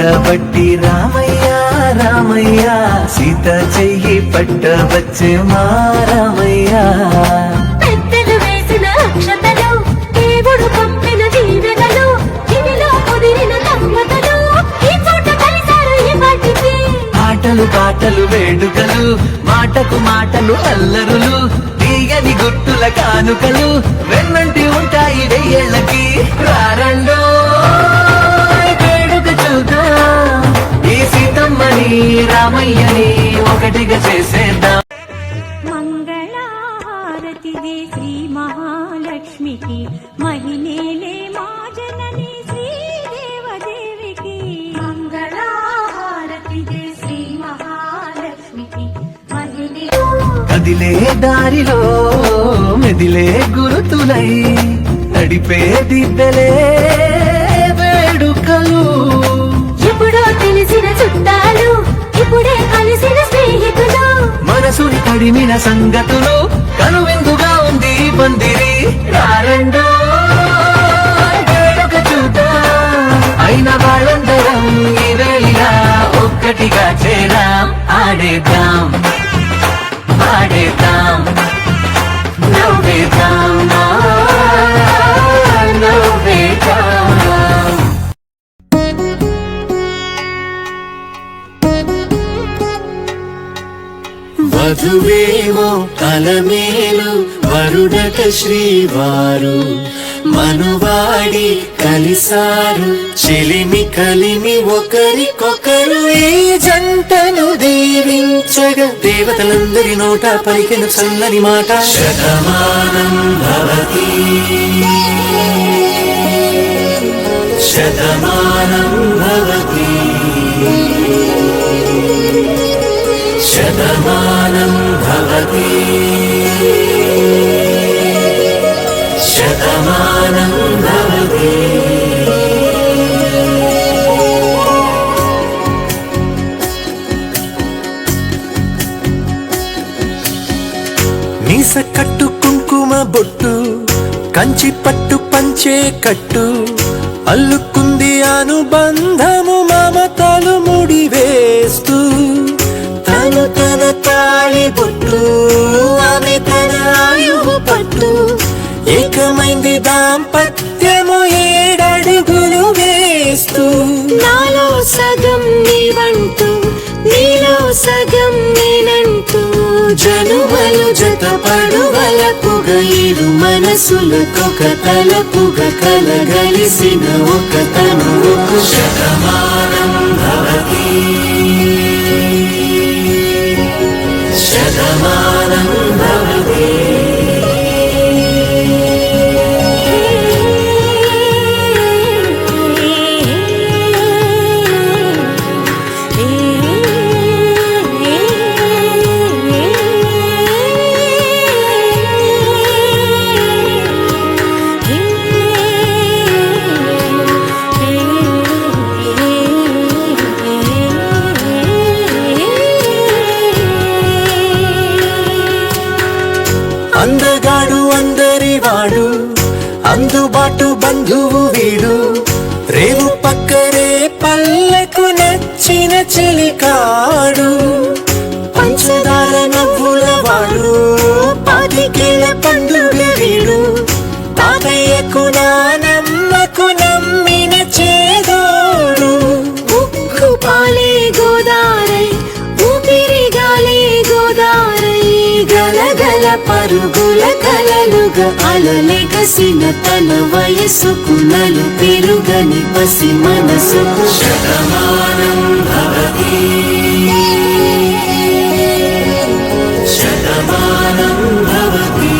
పట్టబట్టి రామయ్య రామయ్య సీత చెయ్యి పట్టవచ్చే మా రామయ్య. పెద్దలు వేసిన అక్షతలు దేవుడు పంపిన దీవెనలు ఇవిలో కుదిరిన దంపతులు ఈ చోట కలిసారు ఈ పాటికి. ఆటలు పాటలు వేడుకలు మాటకు మాటలు అల్లరులు తీయని గుర్తుల కానుకలు వెన్నంటి ఉంటాయి వెయ్యేళ్ళకి. రారండో వేడుక చూద్దాం ఈ సీతమ్మని రామయ్యని ఒకటిగా చేసేద్దాం. మంగళహారతిదే శ్రీ మహాలక్ష్మికి మహిళలే మా జనని శ్రీదేవదేవికి. మంగళహారతిదే శ్రీ మహాలక్ష్మికి మహిళ. కదిలే దారిలో మెదిలే గురుతులై నడిపే దిద్దలే వేడుకలు. ఎప్పుడో తెలిసిన చుట్టాలు ఇప్పుడే కలిసిన స్నేహితులు. మనసుని కడిమిన సంగతులు కనువిందుగా ఉంది పందిరి. రారండో వేడుక చూద్దాం అయిన వాళ్ళందరం ఈ వేళ ఒక్కటిగా చేరాం. ఆడేద్దాం ఆడేద్దాం నవ్వేద్దాం నవ్వేద్దాం. వధువేమో అలమేలు వరుడట శ్రీవారు మనువాడి కలిసారు చెలిమి కలిమి ఒకరికొకరు. ఈ జంటను దీవించగా దేవతలందరి నోట పలికిన చల్లని మాట శతమానం భవతి శతమానం భవతి శతమానం భవతి శతమానం భవతి. మీస కట్టు కుంకుమ బొట్టు కంచి పట్టు పంచే కట్టు అల్లుకుంది అనుబంధము మమతలు ముడివేస్తూ. తను తన తాళి బొట్టు ఆమె తన ఆయువు పట్టు ఏకమైంది దాంపత్యము 7 అడుగులు వేస్తూ. నాలో సగం నీవంటూ నీలో సగం నేనంటూ జనుమలు జత పడువలపుగ ఇరు మనసులకొక తలపుగ కలగలిసిన ఒక తనువుకు శతమానం భవతి శతమానం భవతి. అందగాడు అందరివాడు అందుబాటు బంధువు వీడు రేవు పక్కరే పల్లెకు నచ్చిన చెలికాడు. పంచదార నవ్వుల వాడు పాతికేల పండుగ వీడు తాతయ్యకు నానమ్మకు నమ్మిన చేదోడు. ఉక్కు పాలే గోదారై ఊపిరిగాలే గోదారై గలగల పరుగుల కలలుగా అలలెగసిన తన వయసుకు నలు పెరుగని పసి మనసుకు శతమానం భవతి శతమానం భవతి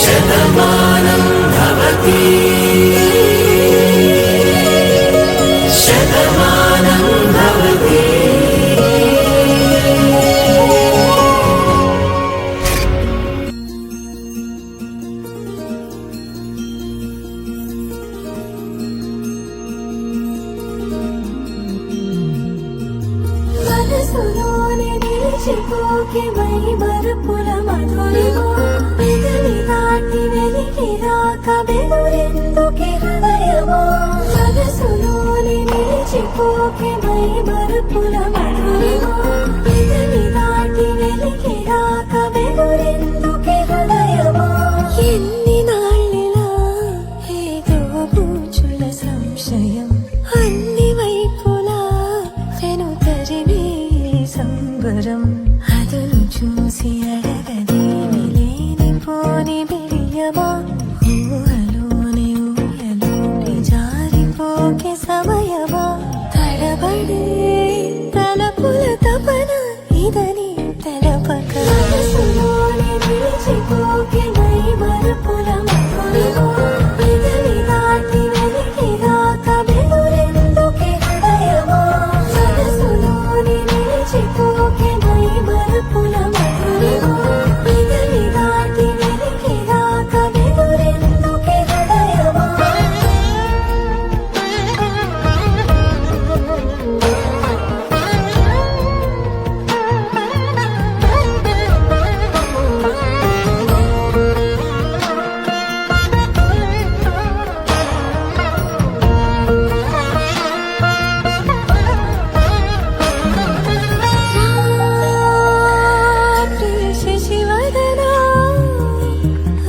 శతమానం భవతి శతమానం భవతి. మనసులోని నిలిచిపోకి మై మరుపుల మధురిమో పెదవి దాటి వెలికి రాక బెదురెందుకి హృదయమో మనసులోని నిలిచిపోకే మై మరుపుల మధురిమా పెదవి దాటి వెలికి రాక వెలురెందుకే హృదయమా ఎన్ని నాళ్ళిలా ఏదో పూచుల సంశయం అన్ని వైపులా వెను తరిమే సంబరం అదును చూసి అడగదేమి లేని పోని బిడియమా ఊహలోని ఊయలోని జారిపోకే సమయమా తడబడే తలపుల తపన ఇదని తెలపక మనసులోని నిలిచిపోకే మై మరుపుల మధురిమా పెదవి దాటి వెలికి రాక వెలురెందుకే హృదయమా మనసులోని నిలిచిపోకే మై మరుపుల మధురిమా పెదవి దాటి వెలికి రాక వెలురెందుకే హృదయమా శశివదనా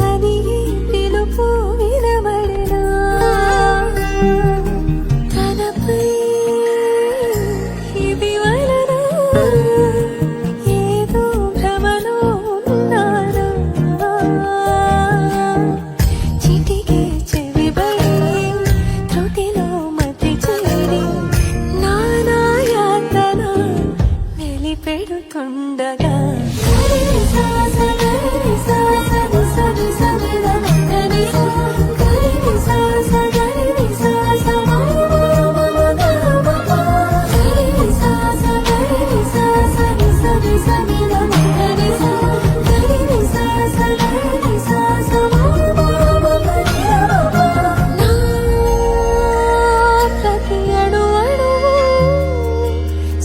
అదిగి పిలుపు వినబడినా తనపై ఇది వలన ఏదో భ్రమలో ఉన్నానా చిటికే చెవిబడి త్రుటిలో మతి చేరి నానా యాతన వెలిపెడుతుండగా ప్రతి అణు అణువు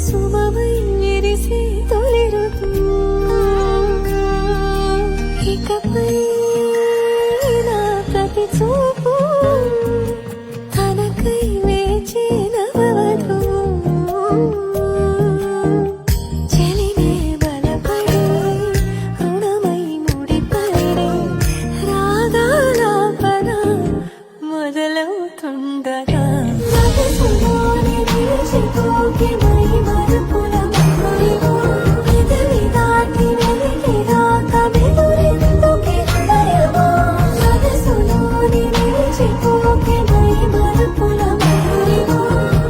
సుమమై విరిసి తొలి ఋతువు ఇకపై నా ప్రతి చూపు తనకై వేచి నవవధువు చెలినే బలపడి రుణమై ముడిపడి రాగాలాపన మొదలవుతుండగా మనసులోని నిలిచిపోకే మై మరుపుల మధురిమా పెదవి దాటి వెలికి రాక వెలురెందుకే హృదయమా మనసులోని నిలిచిపోకే మై మరుపుల మధురిమా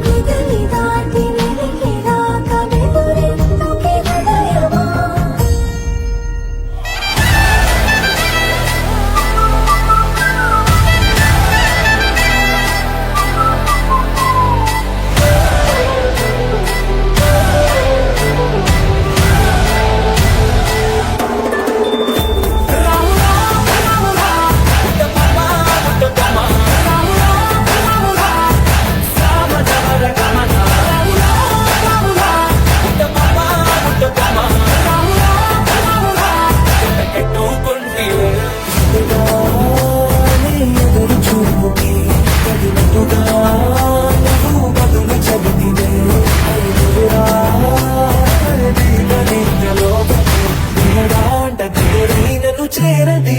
పెదవి దాటి వెలికి రాక వెలురెందుకే హృదయమా చేరది